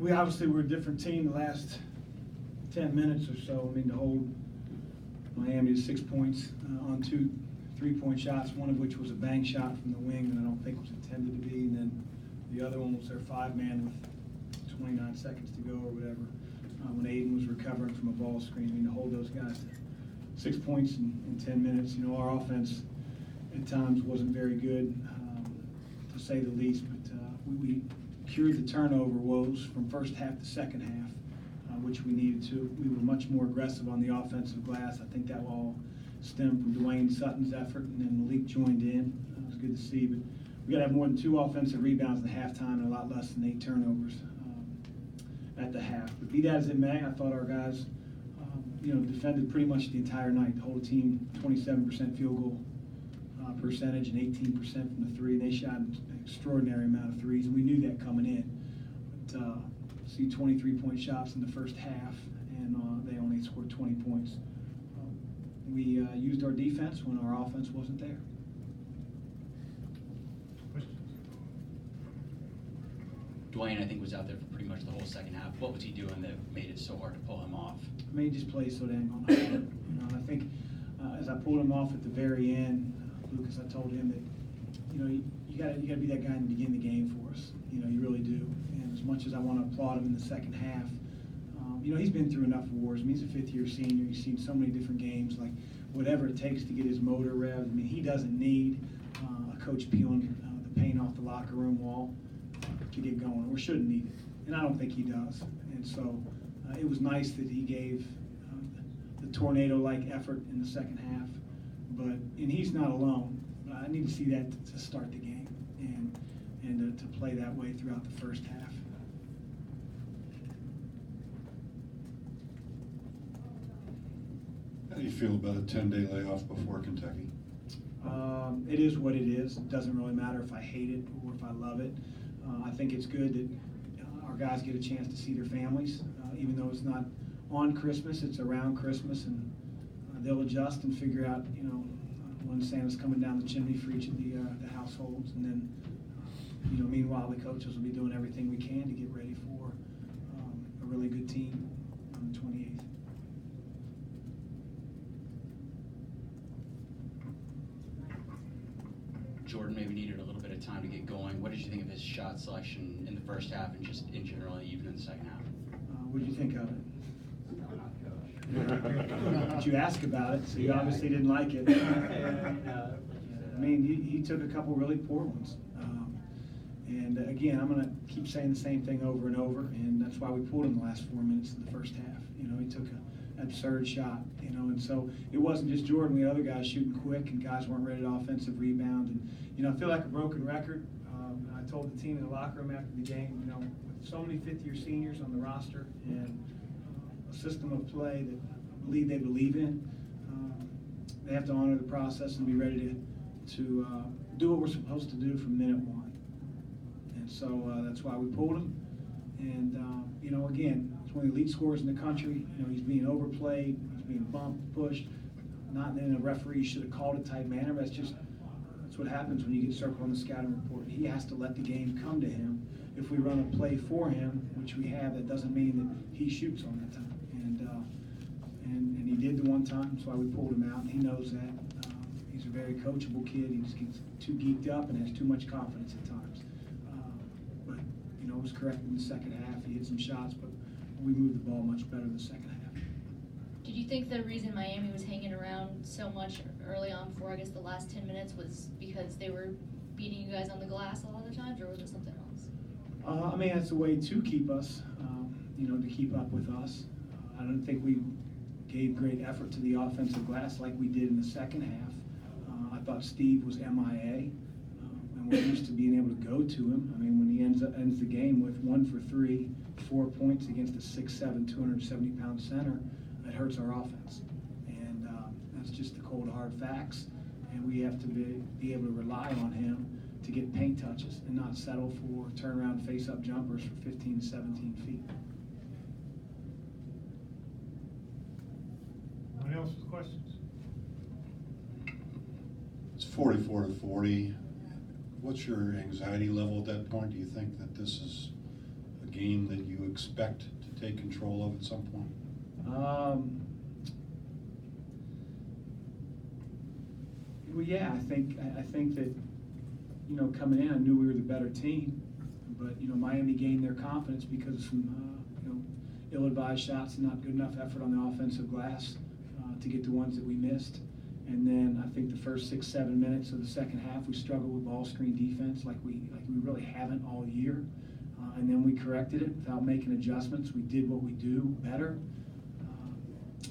we obviously were a different team the last 10 minutes or so. I mean, to hold Miami to 6 points on 2 3-point shots, one of which was a bank shot from the wing that I don't think was intended to be, and then the other one was their 5-man with 29 seconds to go or whatever, when Aiden was recovering from a ball screen. I mean, to hold those guys to 6 points in 10 minutes. You know, our offense at times wasn't very good, to say the least, but we cured the turnover woes from first half to second half, which we needed to. We were much more aggressive on the offensive glass. I think that all stemmed from Dwayne Sutton's effort, and then Malik joined in. It was good to see, but we got to have more than 2 offensive rebounds at halftime and a lot less than 8 turnovers at the half. But be that as it may, I thought our guys, defended pretty much the entire night. The whole team, 27% field goal percentage and 18% from the 3. They shot an extraordinary amount of threes, and we knew that coming in. But see 23-point shots in the first half, and they only scored 20 points. We used our defense when our offense wasn't there. Dwayne, I think, was out there for pretty much the whole second half. What was he doing that made it so hard to pull him off? I mean, he just plays so dang hard. And I think as I pulled him off at the very end, Lucas, I told him that, you gotta be that guy in the beginning of the game for us. You really do. And as much as I want to applaud him in the second half, he's been through enough wars. I mean, he's a 5th-year senior. He's seen so many different games. Like, whatever it takes to get his motor revved. I mean, he doesn't need a coach peeling the paint off the locker room wall to get going, or shouldn't need it. And I don't think he does. And so it was nice that he gave the tornado-like effort in the second half. And he's not alone. I need to see that to start the game and to play that way throughout the first half. How do you feel about a 10-day layoff before Kentucky? It is what it is. It doesn't really matter if I hate it or if I love it. I think it's good that our guys get a chance to see their families, even though it's not on Christmas, it's around Christmas, and they'll adjust and figure out, when Santa's coming down the chimney for each of the households, and then, meanwhile the coaches will be doing everything we can to get ready for a really good team on the 28th. Jordan maybe needed a little bit of time to get going. What did you think of his shot selection in the first half and just in general, even in the second half? What did you think of it? But you asked about it, so you obviously didn't like it. I mean, he took a couple really poor ones. And again, I'm going to keep saying the same thing over and over, and that's why we pulled him the last 4 minutes in the first half. He took an absurd shot, and so it wasn't just Jordan. We had other guys shooting quick, and guys weren't ready to offensive rebound. And, I feel like a broken record. I told the team in the locker room after the game, with so many 5th-year seniors on the roster and a system of play that they believe in, they have to honor the process and be ready to do what we're supposed to do from minute 1. And so that's why we pulled him. And, again, he's one of the elite scorers in the country. He's being overplayed, he's being bumped, pushed, not in a referee should have called it type manner. That's what happens when you get circled on the scouting report. He has to let the game come to him. If we run a play for him, which we have, that doesn't mean that he shoots on that time. And he did the one time, that's why we pulled him out. And he knows that. He's a very coachable kid. He just gets too geeked up and has too much confidence at times. But it was correct in the second half. He hit some shots, but we moved the ball much better in the second half. Did you think the reason Miami was hanging around so much early on for, I guess, the last 10 minutes was because they were beating you guys on the glass a lot of the times, or was it something else? I mean, that's a way to keep us, to keep up with us. I don't think we gave great effort to the offensive glass like we did in the second half. I thought Steve was MIA, and we're used to being able to go to him. I mean, when he ends the game with 1 for 3, 4 points against a 6'7", 270-pound center, it hurts our offense. And that's just the cold, hard facts. And we have to be able to rely on him to get paint touches and not settle for turnaround face-up jumpers for 15 to 17 feet. Anyone else with questions? It's 44-40. What's your anxiety level at that point? Do you think that this is a a game that you expect to take control of at some point? Well, yeah, I think that, you know, coming in, I knew we were the better team, but, you know, Miami gained their confidence because of some, you know, ill-advised shots and not good enough effort on the offensive glass to get the ones that we missed. And then I think the first 6-7 minutes of the second half, we struggled with ball screen defense like we really haven't all year. And then we corrected it without making adjustments. We did what we do better.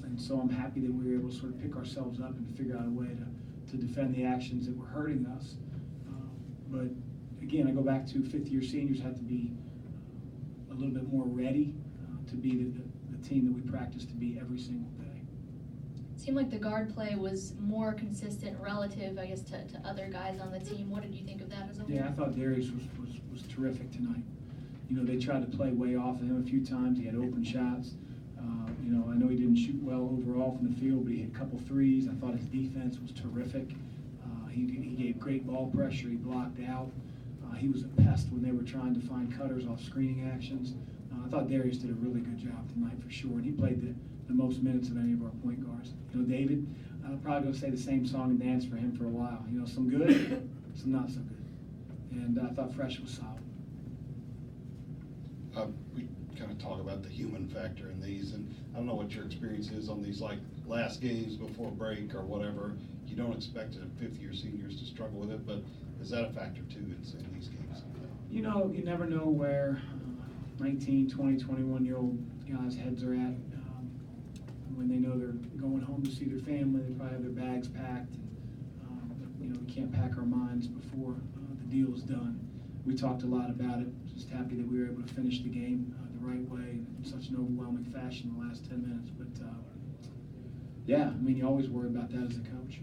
And so I'm happy that we were able to sort of pick ourselves up and figure out a way to defend the actions that were hurting us. But again, I go back to fifth-year seniors have to be a little bit more ready to be the team that we practice to be every single day. It seemed like the guard play was more consistent relative, I guess, to other guys on the team. What did you think of that as a whole? Yeah, I thought Darius was terrific tonight. You know, they tried to play way off of him a few times. He had open shots. You know, I know he didn't shoot well overall from the field, but he hit a couple threes. I thought his defense was terrific. He gave great ball pressure. He blocked out. He was a pest when they were trying to find cutters off screening actions. I thought Darius did a really good job tonight for sure, and he played the most minutes of any of our point guards. You know, David, probably going to say the same song and dance for him for a while. You know, some good, some not so good. And I thought Fresh was solid. We kind of talk about the human factor in these, and I don't know what your experience is on these, like, last games before break or whatever. You don't expect the fifth-year seniors to struggle with it, but is that a factor too in these games? You know, you never know where 19, 20, 21-year-old guys' heads are at. When they know they're going home to see their family, they probably have their bags packed. And, you know, we can't pack our minds before the deal is done. We talked a lot about it. Just happy that we were able to finish the game the right way in such an overwhelming fashion in the last 10 minutes. But, yeah, I mean, you always worry about that as a coach.